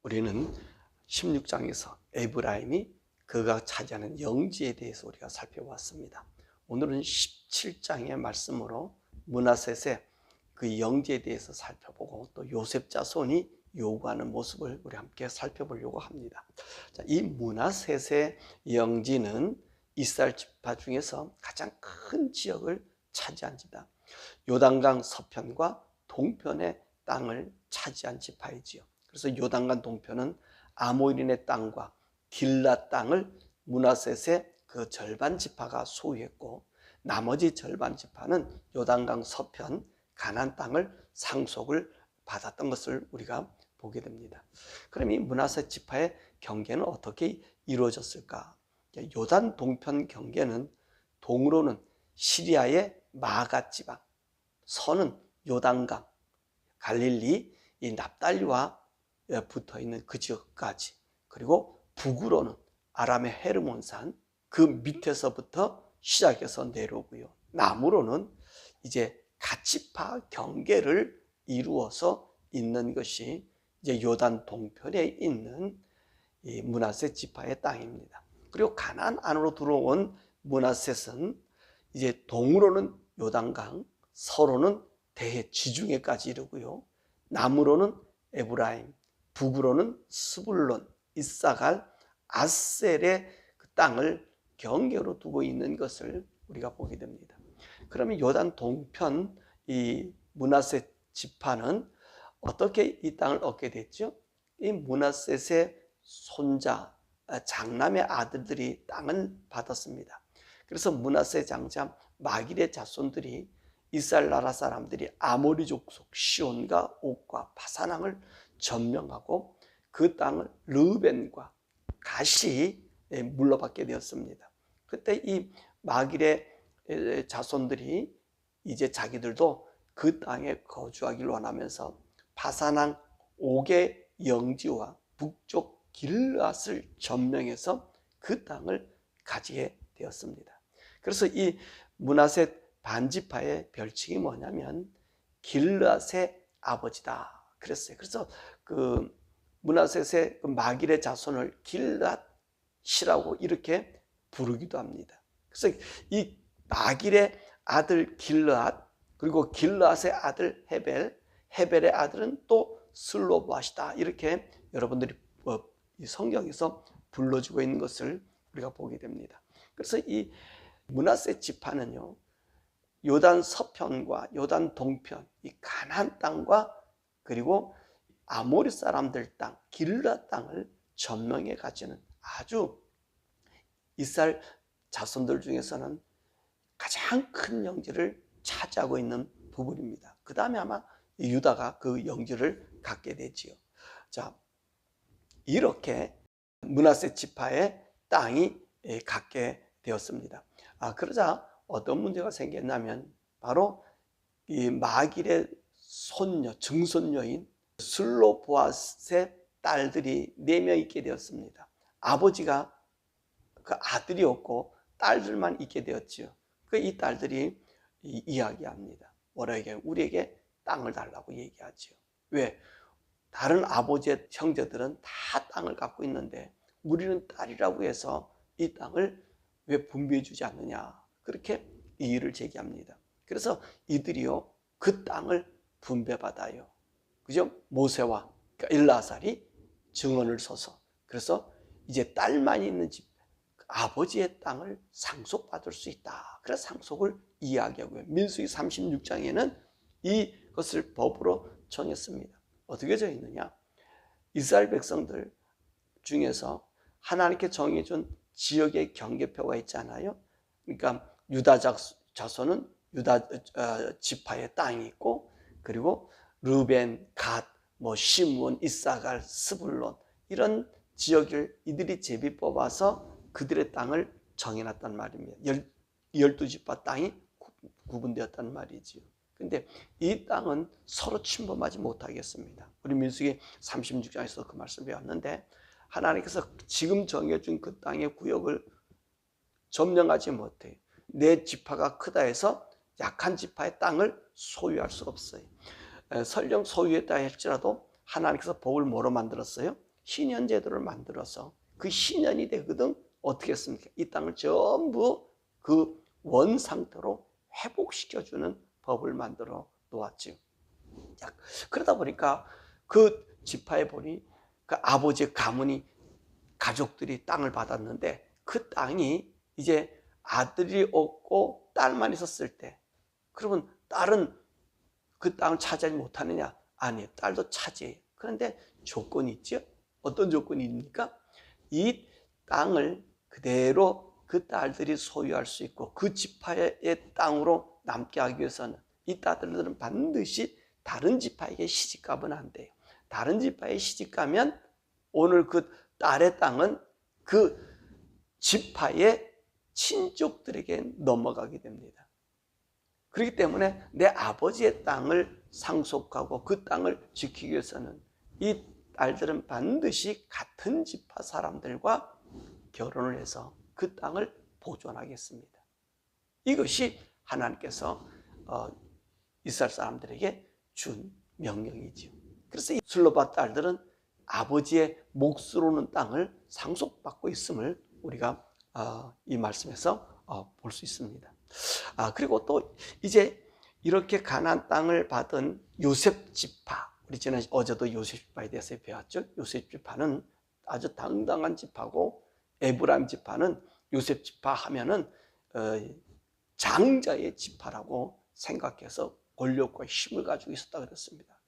우리는 16장에서 에브라임이 그가 차지하는 영지에 대해서 우리가 살펴봤습니다. 오늘은 17장의 말씀으로 므낫셋의 그 영지에 대해서 살펴보고 또 요셉 자손이 요구하는 모습을 우리 함께 살펴보려고 합니다. 자, 이 므낫셋의 영지는 이스라엘 지파 중에서 가장 큰 지역을 차지한 지다. 요단강 서편과 동편의 땅을 차지한 지파이지요. 그래서 요단강 동편은 아모리의 땅과 길라 땅을 므낫셋의 그 절반 지파가 소유했고, 나머지 절반 지파는 요단강 서편 가나안 땅을 상속을 받았던 것을 우리가 보게 됩니다. 그럼 이 므낫셋 지파의 경계는 어떻게 이루어졌을까? 요단 동편 경계는 동으로는 시리아의 마가 지방, 서는 요단강, 갈릴리, 이 납달리와 붙어 있는 그 지역까지, 그리고 북으로는 아람의 헤르몬산 그 밑에서부터 시작해서 내려오고요. 남으로는 이제 갓지파 경계를 이루어서 있는 것이 이제 요단 동편에 있는 이 므낫셋 지파의 땅입니다. 그리고 가나안 안으로 들어온 므낫셋은 이제 동으로는 요단강, 서로는 대해 지중해까지 이르고요. 남으로는 에브라임, 북으로는 스불론, 이사갈, 아셀의 그 땅을 경계로 두고 있는 것을 우리가 보게 됩니다. 그러면 요단 동편 이 므낫셋 지파는 어떻게 이 땅을 얻게 됐죠? 이 므낫셋의 손자, 장남의 아들들이 땅을 받았습니다. 그래서 므낫셋 장자 마길의 자손들이 이스라엘 나라 사람들이 아모리 족속 시온과 옥과 바산왕을 점령하고 그 땅을 르벤과 갓이 물러받게 되었습니다. 그때 이 마길의 자손들이 이제 자기들도 그 땅에 거주하기를 원하면서 바산왕 옥의 영지와 북쪽 길앗을 점령해서 그 땅을 가지게 되었습니다. 그래서 이 므낫셋 반지파의 별칭이 뭐냐면 길앗의 아버지다 그랬어요. 그래서 그 므낫셋의 그 마길의 자손을 길앗이라고 이렇게 부르기도 합니다. 그래서 이 마길의 아들 길앗, 그리고 길앗의 아들 헤벨, 헤벨의 아들은 또 슬로보앗이다, 이렇게 여러분들이 이 성경에서 불러주고 있는 것을 우리가 보게 됩니다. 그래서 이 므낫셋 지파는요, 요단 서편과 요단 동편, 이 가나안 땅과 그리고 아모리 사람들 땅, 길라 땅을 점령해 가지는 아주 이스라엘 자손들 중에서는 가장 큰 영지를 차지하고 있는 부분입니다. 그 다음에 아마 유다가 그 영지를 갖게 되지요. 자, 이렇게 므낫셋 지파의 땅이 갖게 되었습니다. 그러자 어떤 문제가 생겼냐면 바로 이 마길의 손녀, 증손녀인 슬로보앗의 딸들이 4명 있게 되었습니다. 아버지가 그 아들이었고 딸들만 있게 되었지요. 이 딸들이 이야기합니다. 뭐라에게? 우리에게 땅을 달라고 얘기하지요. 왜? 다른 아버지의 형제들은 다 땅을 갖고 있는데 우리는 딸이라고 해서 이 땅을 왜 분배해 주지 않느냐, 그렇게 이의를 제기합니다. 그래서 이들이요 그 땅을 분배받아요. 그죠? 모세와 엘라살이 증언을 서서, 그래서 이제 딸만 있는 집, 아버지의 땅을 상속받을 수 있다. 그래서 상속을 이야기하고요. 민수기 36장에는 이것을 법으로 정했습니다. 어떻게 정했느냐? 이스라엘 백성들 중에서 하나님께 정해준 지역의 경계표가 있잖아요. 그러니까 유다 자손은 유다 지파의 땅이 있고, 그리고 르벤, 갓, 시므온, 이사갈, 스불론, 이런 지역을 이들이 제비 뽑아서 그들의 땅을 정해놨단 말입니다. 12지파 땅이 구분되었단 말이지요. 근데 이 땅은 서로 침범하지 못하겠습니다. 우리 민수기 36장에서 그 말씀 배웠는데, 하나님께서 지금 정해준 그 땅의 구역을 점령하지 못해요. 내 지파가 크다 해서 약한 지파의 땅을 소유할 수 없어요. 설령 소유했다 할지라도 하나님께서 법을 뭐로 만들었어요? 신현 제도를 만들어서 그 신현이 되거든 어떻게 했습니까? 이 땅을 전부 그 원 상태로 회복시켜주는 법을 만들어 놓았지요. 그러다 보니까 그 지파에 보니 그 아버지의 가문이 가족들이 땅을 받았는데 그 땅이 이제 아들이 없고 딸만 있었을 때, 그러면 딸은 그 땅을 차지하지 못하느냐? 아니에요. 딸도 차지해요. 그런데 조건이 있죠. 어떤 조건이 있습니까? 이 땅을 그대로 그 딸들이 소유할 수 있고 그 지파의 땅으로 남게 하기 위해서는 이 딸들은 반드시 다른 지파에게 시집가면 안 돼요. 다른 지파에 시집가면 오늘 그 딸의 땅은 그 지파의 친족들에게 넘어가게 됩니다. 그렇기 때문에 내 아버지의 땅을 상속하고 그 땅을 지키기 위해서는 이 딸들은 반드시 같은 지파 사람들과 결혼을 해서 그 땅을 보존하겠습니다. 이것이 하나님께서 이스라엘 사람들에게 준 명령이지요. 그래서 이 슬로바 딸들은 아버지의 몫으로는 땅을 상속받고 있음을 우리가 이 말씀에서 볼 수 있습니다. 그리고 또 이제 이렇게 가나안 땅을 받은 요셉 지파, 우리 어제도 요셉 지파에 대해서 배웠죠. 요셉 지파는 아주 당당한 지파고 에브라임 지파는 요셉 지파 하면은 장자의 지파라고 생각해서 권력과 힘을 가지고 있었다 그랬습니다.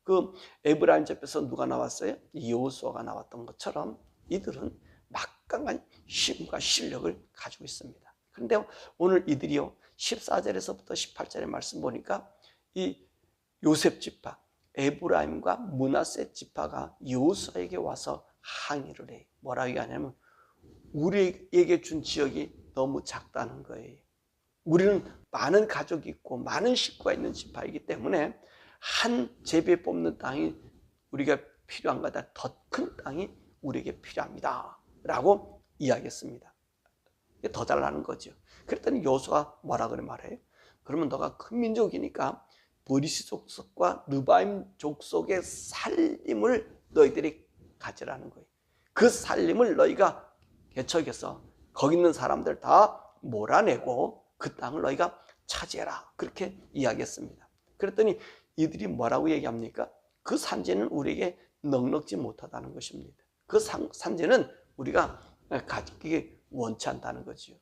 그 에브라임 지파에서 누가 나왔어요? 여호수아가 나왔던 것처럼 이들은 막강한 힘과 실력을 가지고 있습니다. 그런데 오늘 이들이요 14절에서부터 18절의 말씀 보니까 이 요셉 지파, 에브라임과 므낫세 지파가 여호수아에게 와서 항의를 해요. 뭐라고 하냐면 우리에게 준 지역이 너무 작다는 거예요. 우리는 많은 가족이 있고 많은 식구가 있는 지파이기 때문에 한 제비에 뽑는 땅이 우리가 필요한 것보다 더 큰 땅이 우리에게 필요합니다 라고 이야기했습니다. 더 달라는 거죠. 그랬더니 여호수아가 뭐라 그래 말해요? 그러면 너가 큰 민족이니까 브리스 족속과 르바임 족속의 살림을 너희들이 가지라는 거예요. 그 살림을 너희가 개척해서 거기 있는 사람들 다 몰아내고 그 땅을 너희가 차지해라. 그렇게 이야기했습니다. 그랬더니 이들이 뭐라고 얘기합니까? 그 산지는 우리에게 넉넉지 못하다는 것입니다. 그 산지는 우리가 가지기 원치 않다는 거지요.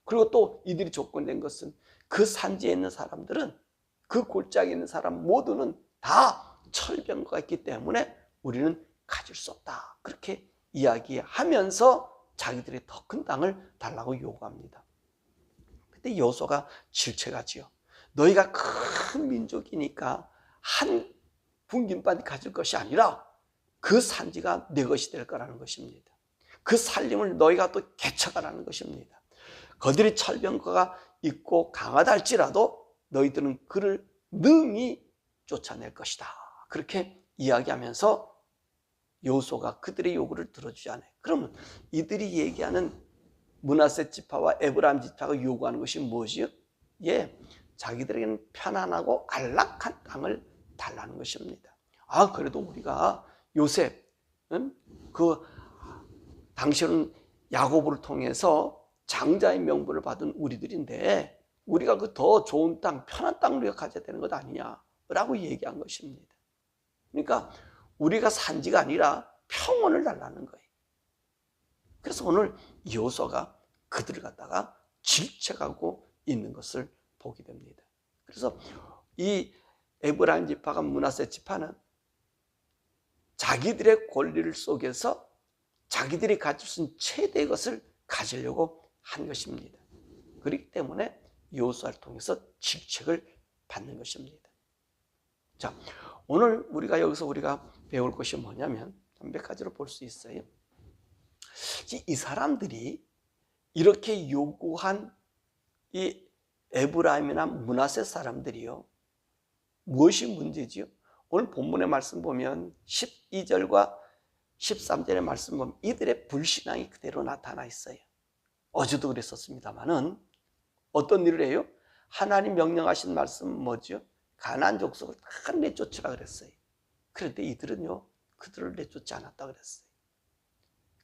그리고 또 이들이 조건된 것은 그 산지에 있는 사람들은 그 골짜기에 있는 사람 모두는 다 철병거가 있기 때문에 우리는 가질 수 없다. 그렇게 이야기하면서 자기들이 더 큰 땅을 달라고 요구합니다. 그때 여호수아가 질책하지요. 너희가 큰 민족이니까 한 분깃만 가질 것이 아니라 그 산지가 내 것이 될 거라는 것입니다. 그 살림을 너희가 또 개척하라는 것입니다. 그들이 철병거가 있고 강하다 할지라도 너희들은 그를 능히 쫓아낼 것이다. 그렇게 이야기하면서 여호수아가 그들의 요구를 들어주지 않아요. 그러면 이들이 얘기하는 므낫세 지파와 에브라임 지파가 요구하는 것이 무엇이요? 자기들에게는 편안하고 안락한 땅을 달라는 것입니다. 그래도 우리가 요셉, 그 당시에는 야고보를 통해서 장자의 명분을 받은 우리들인데 우리가 그 더 좋은 땅, 편한 땅을 우리가 가져야 되는 것 아니냐라고 얘기한 것입니다. 그러니까 우리가 산지가 아니라 평온을 달라는 거예요. 그래서 오늘 여호수아가 그들을 갖다가 질책하고 있는 것을 보게 됩니다. 그래서 이 에브라임 지파가 므낫세 지파는 자기들의 권리를 속에서 자기들이 가질 수 있는 최대의 것을 가지려고 한 것입니다. 그렇기 때문에 여호수아를 통해서 질책을 받는 것입니다. 자, 오늘 우리가 배울 것이 뭐냐면 몇 가지로 볼 수 있어요. 이 사람들이 이렇게 요구한 이 에브라임이나 므낫세 사람들이요, 무엇이 문제지요? 오늘 본문의 말씀 보면 12절과 13절의 말씀 보면 이들의 불신앙이 그대로 나타나 있어요. 어제도 그랬었습니다만은 어떤 일을 해요? 하나님 명령하신 말씀 뭐죠? 가나안 족속을 다 내쫓으라 그랬어요. 그런데 이들은요, 그들을 내쫓지 않았다 그랬어요.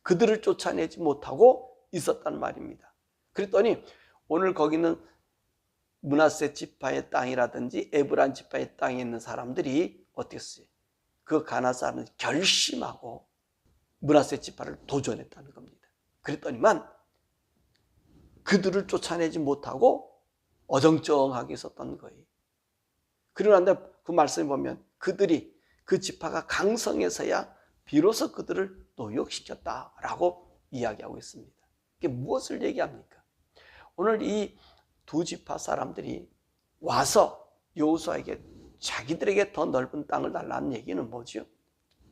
그들을 쫓아내지 못하고 있었단 말입니다. 그랬더니 오늘 거기는 므낫세 지파의 땅이라든지 에브라임 지파의 땅에 있는 사람들이 어떻게 했어요? 그 가나안 사람들이 결심하고 므낫세 지파를 도전했다는 겁니다. 그랬더니만 그들을 쫓아내지 못하고 어정쩡하게 있었던 거예요. 그러는데 그 말씀에 보면 그들이 그 지파가 강성해서야 비로소 그들을 노역시켰다라고 이야기하고 있습니다. 이게 무엇을 얘기합니까? 오늘 이 두 지파 사람들이 와서 여호수아에게 자기들에게 더 넓은 땅을 달라는 얘기는 뭐죠?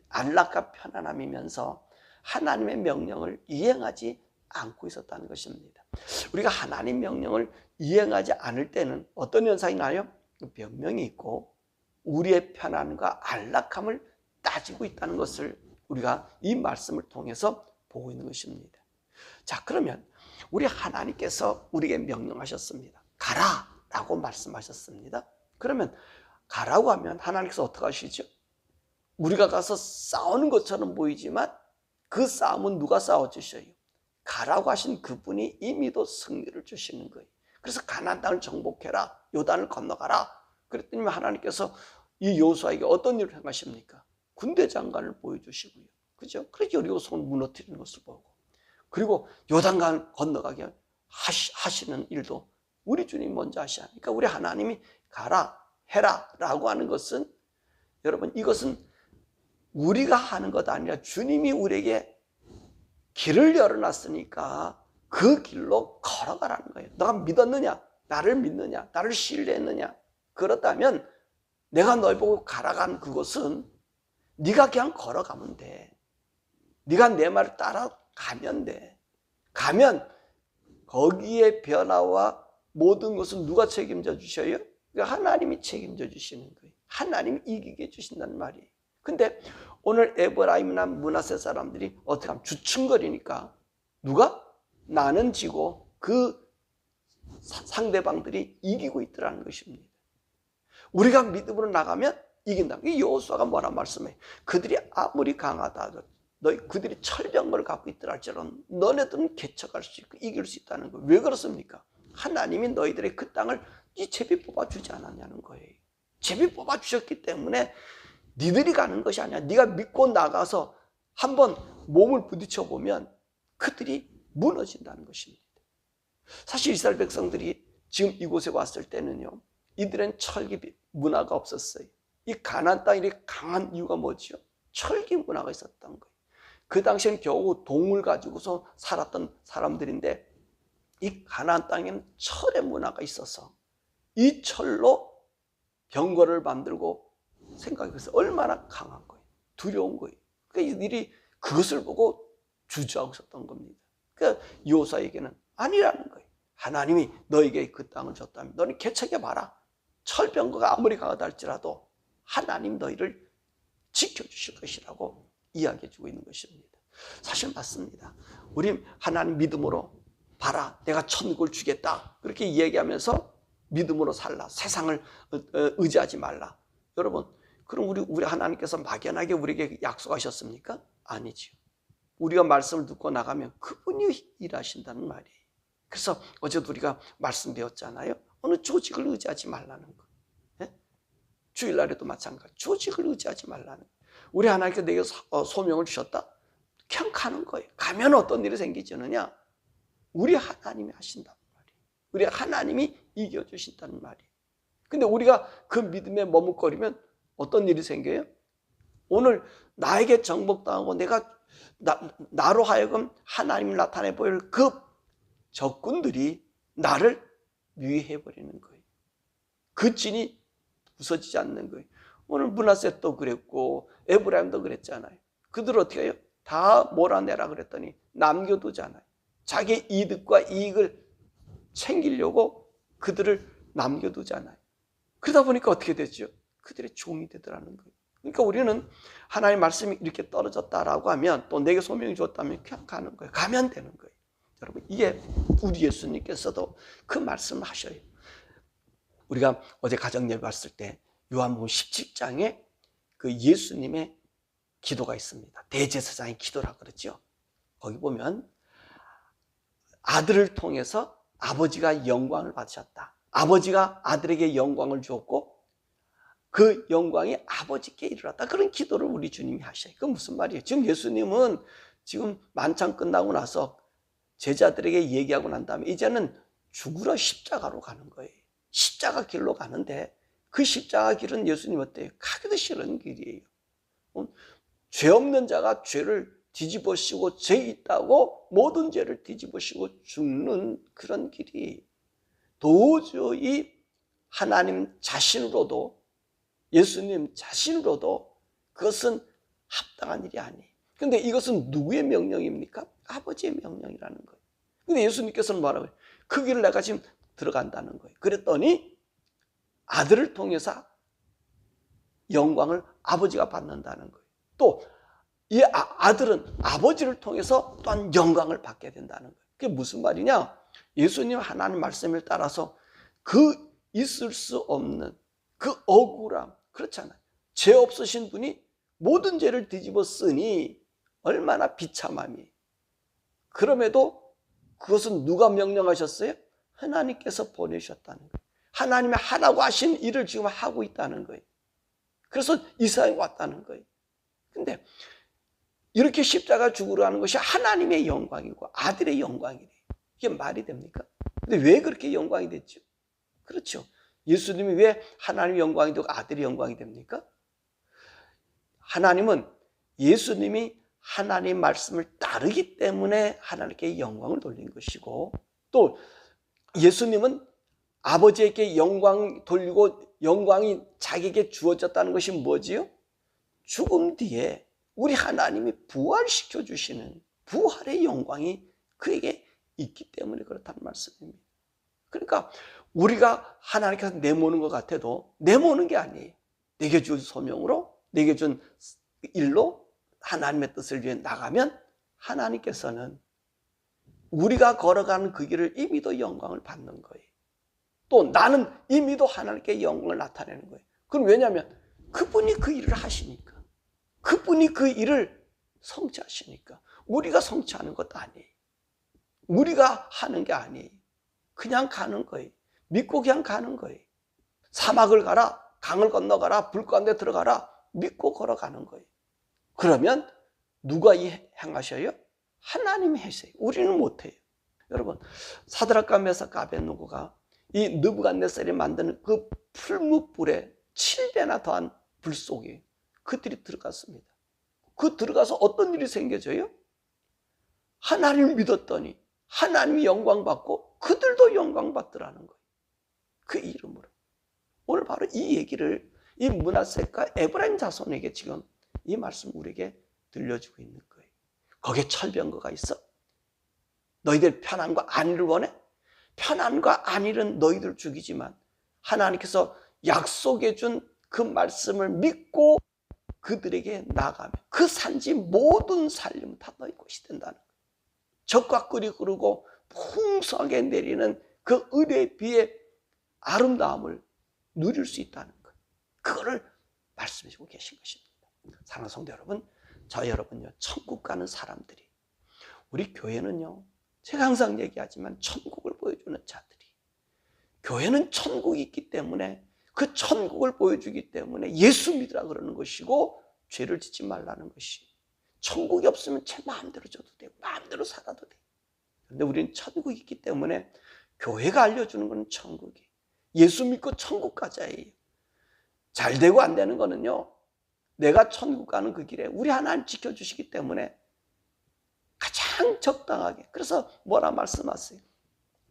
안락과 편안함이면서 하나님의 명령을 이행하지 않고 있었다는 것입니다. 우리가 하나님 명령을 이행하지 않을 때는 어떤 현상이 나요? 변명이 있고 우리의 편안함과 안락함을 따지고 있다는 것을 우리가 이 말씀을 통해서 보고 있는 것입니다. 자, 그러면 우리 하나님께서 우리에게 명령하셨습니다. 가라라고 말씀하셨습니다. 그러면 가라고 하면 하나님께서 어떻게 하시죠? 우리가 가서 싸우는 것처럼 보이지만 그 싸움은 누가 싸워주셔요? 가라고 하신 그분이 이미도 승리를 주시는 거예요. 그래서 가나안 땅을 정복해라, 요단을 건너가라. 그랬더니 하나님께서 이 여호수아에게 어떤 일을 행하십니까? 군대 장관을 보여주시고요. 그죠? 그래서 여리고성을 무너뜨리는 것을 보고, 그리고 요단강을 건너가게 하시는 일도 우리 주님 먼저 하시니까, 그러니까 우리 하나님이 가라, 해라 라고 하는 것은, 여러분, 이것은 우리가 하는 것 아니라 주님이 우리에게 길을 열어놨으니까 그 길로 걸어가라는 거예요. 너가 믿었느냐? 나를 믿느냐? 나를 신뢰했느냐? 그렇다면 내가 널 보고 가라간 그것은 네가 그냥 걸어가면 돼. 네가 내 말을 따라가면 돼. 가면 거기에 변화와 모든 것은 누가 책임져 주셔요? 하나님이 책임져 주시는 거예요. 하나님이 이기게 해주신다는 말이에요. 근데 오늘 에브라임이나 므낫세 사람들이 어떻게 하면 주춤거리니까 누가? 나는 지고 그 상대방들이 이기고 있더라는 것입니다. 우리가 믿음으로 나가면 이긴다. 이 여호수아가 뭐라 말씀해? 그들이 아무리 강하다, 그들이 철병을 갖고 있더라 할지라도 너네들은 개척할 수 있고 이길 수 있다는 거예요. 왜 그렇습니까? 하나님이 너희들의 그 땅을 이 제비 뽑아주지 않았냐는 거예요. 제비 뽑아주셨기 때문에 니들이 가는 것이 아니야. 네가 믿고 나가서 한번 몸을 부딪혀 보면 그들이 무너진다는 것입니다. 사실 이스라엘 백성들이 지금 이곳에 왔을 때는요, 이들은 철기 문화가 없었어요. 이 가나안 땅이 이렇게 강한 이유가 뭐죠? 철기 문화가 있었던 거예요. 그 당시에는 겨우 동을 가지고서 살았던 사람들인데 이 가나안 땅에는 철의 문화가 있어서 이 철로 병거를 만들고 생각해서 얼마나 강한 거예요. 두려운 거예요. 그러니까 이들이 그것을 보고 주저하고 있었던 겁니다. 그러니까 여호수아에게는 아니라는 거예요. 하나님이 너에게 그 땅을 줬다면 너는 개척해봐라. 철병거가 아무리 강하다 할지라도 하나님 너희를 지켜주실 것이라고 이야기해주고 있는 것입니다. 사실 맞습니다. 우리 하나님 믿음으로 봐라, 내가 천국을 주겠다, 그렇게 얘기하면서 믿음으로 살라, 세상을 의지하지 말라. 여러분, 그럼 우리 하나님께서 막연하게 우리에게 약속하셨습니까? 아니죠. 우리가 말씀을 듣고 나가면 그분이 일하신다는 말이에요. 그래서 어제도 우리가 말씀 배웠잖아요. 어느 조직을 의지하지 말라는 거. 예? 주일날에도 마찬가지. 조직을 의지하지 말라는 거. 우리 하나님께 내게 소명을 주셨다? 그냥 가는 거예요. 가면 어떤 일이 생기지느냐? 우리 하나님이 하신다는 말이에요. 우리 하나님이 이겨주신다는 말이에요. 근데 우리가 그 믿음에 머뭇거리면 어떤 일이 생겨요? 오늘 나에게 정복당하고 내가 나로 하여금 하나님을 나타내 보일 그 적군들이 나를 위해버리는 거예요. 그 진이 부서지지 않는 거예요. 오늘 므낫세도 그랬고 에브라임도 그랬잖아요. 그들 어떻게 해요? 다 몰아내라 그랬더니 남겨두잖아요. 자기 이득과 이익을 챙기려고 그들을 남겨두잖아요. 그러다 보니까 어떻게 되죠? 그들의 종이 되더라는 거예요. 그러니까 우리는 하나님의 말씀이 이렇게 떨어졌다라고 하면 또 내게 소명이 줬다면 그냥 가는 거예요. 가면 되는 거예요. 여러분, 이게 우리 예수님께서도 그 말씀을 하셔요. 우리가 어제 가정예배 봤을 때 요한복음 17장에 그 예수님의 기도가 있습니다. 대제사장의 기도라 그러죠. 거기 보면 아들을 통해서 아버지가 영광을 받으셨다. 아버지가 아들에게 영광을 주었고 그 영광이 아버지께 이르렀다. 그런 기도를 우리 주님이 하셔요. 그건 무슨 말이에요? 지금 예수님은 지금 만찬 끝나고 나서 제자들에게 얘기하고 난 다음에 이제는 죽으러 십자가로 가는 거예요. 십자가 길로 가는데 그 십자가 길은 예수님 어때요? 가기도 싫은 길이에요. 죄 없는 자가 죄를 뒤집어 씌우고 죄 있다고 모든 죄를 뒤집어 씌우고 죽는 그런 길이 도저히 하나님 자신으로도 예수님 자신으로도 그것은 합당한 일이 아니에요. 그런데 이것은 누구의 명령입니까? 아버지의 명령이라는 거예요. 근데 예수님께서는 뭐라고 해요? 그 길을 내가 지금 들어간다는 거예요. 그랬더니 아들을 통해서 영광을 아버지가 받는다는 거예요. 또 이 아들은 아버지를 통해서 또한 영광을 받게 된다는 거예요. 그게 무슨 말이냐? 예수님 하나님 말씀을 따라서 그 있을 수 없는 그 억울함, 그렇잖아요. 죄 없으신 분이 모든 죄를 뒤집어 쓰니 얼마나 비참함이. 그럼에도 그것은 누가 명령하셨어요? 하나님께서 보내셨다는 거예요. 하나님이 하라고 하신 일을 지금 하고 있다는 거예요. 그래서 이 세상에 왔다는 거예요. 근데 이렇게 십자가 죽으러 가는 것이 하나님의 영광이고 아들의 영광이래요. 이게 말이 됩니까? 근데 왜 그렇게 영광이 됐죠? 그렇죠. 예수님이 왜 하나님의 영광이 되고 아들의 영광이 됩니까? 하나님은 예수님이 하나님 말씀을 따르기 때문에 하나님께 영광을 돌린 것이고 또 예수님은 아버지에게 영광 돌리고 영광이 자기에게 주어졌다는 것이 뭐지요? 죽음 뒤에 우리 하나님이 부활시켜 주시는 부활의 영광이 그에게 있기 때문에 그렇다는 말씀입니다. 그러니까 우리가 하나님께서 내모는 것 같아도 내모는 게 아니에요. 내게 준 소명으로 내게 준 일로 하나님의 뜻을 위해 나가면 하나님께서는 우리가 걸어가는 그 길을 이미도 영광을 받는 거예요. 또 나는 이미도 하나님께 영광을 나타내는 거예요. 그럼 왜냐하면 그분이 그 일을 하시니까. 그분이 그 일을 성취하시니까. 우리가 성취하는 것도 아니에요. 우리가 하는 게 아니에요. 그냥 가는 거예요. 믿고 그냥 가는 거예요. 사막을 가라, 강을 건너가라, 불 가운데 들어가라, 믿고 걸어가는 거예요. 그러면 누가 행하셔요? 하나님이 하세요. 우리는 못해요. 여러분, 사드락과 메삭과 아벳느고가 이 느부갓네살이 만드는 그 풀무불에 7배나 더한 불 속에 그들이 들어갔습니다. 그 들어가서 어떤 일이 생겨져요? 하나님을 믿었더니 하나님이 영광 받고 그들도 영광 받더라는 거예요. 그 이름으로. 오늘 바로 이 얘기를 이 므낫세과 에브라임 자손에게 지금 이 말씀 우리에게 들려주고 있는 거예요. 거기에 철병거가 있어? 너희들 편안과 안위를 원해? 편안과 안위는 너희들 죽이지만 하나님께서 약속해 준 그 말씀을 믿고 그들에게 나가면 그 산지 모든 살림은 다 너희 것이 된다는 거예요. 적과 꿀이 흐르고 풍성하게 내리는 그 은혜의 비의 아름다움을 누릴 수 있다는 거예요. 그거를 말씀해 주고 계신 것입니다. 사랑하는 성도 여러분, 저 여러분요, 천국 가는 사람들이 우리 교회는요, 제가 항상 얘기하지만 천국을 보여주는 자들이 교회는 천국이 있기 때문에 그 천국을 보여주기 때문에 예수 믿으라 그러는 것이고 죄를 짓지 말라는 것이 천국이 없으면 제 마음대로 줘도 되고 마음대로 살아도 돼요. 그런데 우리는 천국이 있기 때문에 교회가 알려주는 건 천국이에요. 예수 믿고 천국 가자예요. 잘 되고 안 되는 거는요, 내가 천국 가는 그 길에 우리 하나님 지켜주시기 때문에 가장 적당하게. 그래서 뭐라 말씀하세요?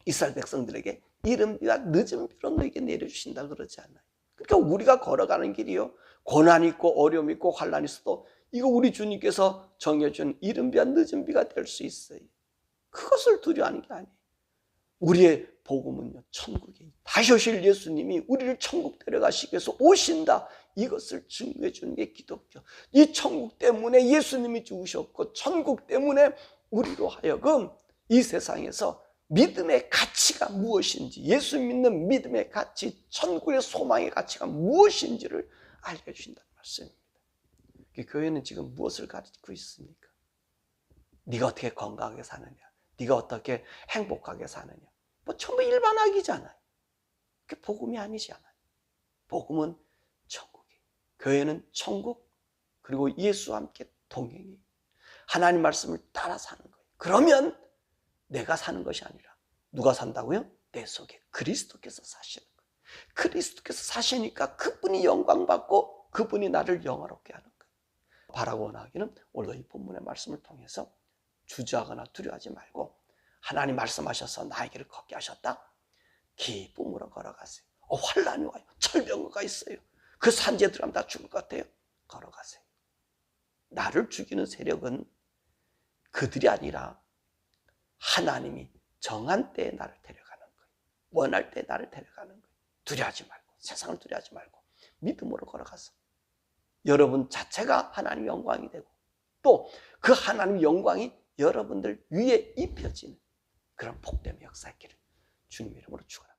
이스라엘 백성들에게 이른비와 늦은비로 너에게 내려주신다 그러지 않아요. 그러니까 우리가 걸어가는 길이요, 고난 있고 어려움 있고 환난 있어도 이거 우리 주님께서 정해준 이른비와 늦은비가 될 수 있어요. 그것을 두려워하는 게 아니에요. 우리의 복음은요, 천국이에요. 다시 오실 예수님이 우리를 천국 데려가시기 위해서 오신다. 이것을 증거해 주는 게 기독교. 이 천국 때문에 예수님이 죽으셨고 천국 때문에 우리로 하여금 이 세상에서 믿음의 가치가 무엇인지, 예수 믿는 믿음의 가치, 천국의 소망의 가치가 무엇인지를 알려주신다는 말씀입니다. 교회는 지금 무엇을 가르치고 있습니까? 네가 어떻게 건강하게 사느냐, 네가 어떻게 행복하게 사느냐, 뭐 전부 일반학이잖아요. 그게 복음이 아니지 않아요. 복음은 천국이에요. 교회는 천국, 그리고 예수와 함께 동행이, 하나님 말씀을 따라 사는 거예요. 그러면 내가 사는 것이 아니라 누가 산다고요? 내 속에 그리스도께서 사시는 거예요. 그리스도께서 사시니까 그분이 영광받고 그분이 나를 영화롭게 하는 거예요. 바라고 원하기는 오늘 이 본문의 말씀을 통해서 주저하거나 두려워하지 말고, 하나님 말씀하셔서 나에게를 걷게 하셨다, 기쁨으로 걸어가세요. 환난이 와요. 철병거가 있어요. 그 산지에 들어가면 다 죽을 것 같아요. 걸어가세요. 나를 죽이는 세력은 그들이 아니라 하나님이 정한 때에 나를 데려가는 거예요. 원할 때에 나를 데려가는 거예요. 두려워하지 말고, 세상을 두려워하지 말고 믿음으로 걸어가서 여러분 자체가 하나님의 영광이 되고, 또 그 하나님의 영광이 여러분들 위에 입혀지는 그런 복됨의 역사의 길을 주님 이름으로 축원합니다.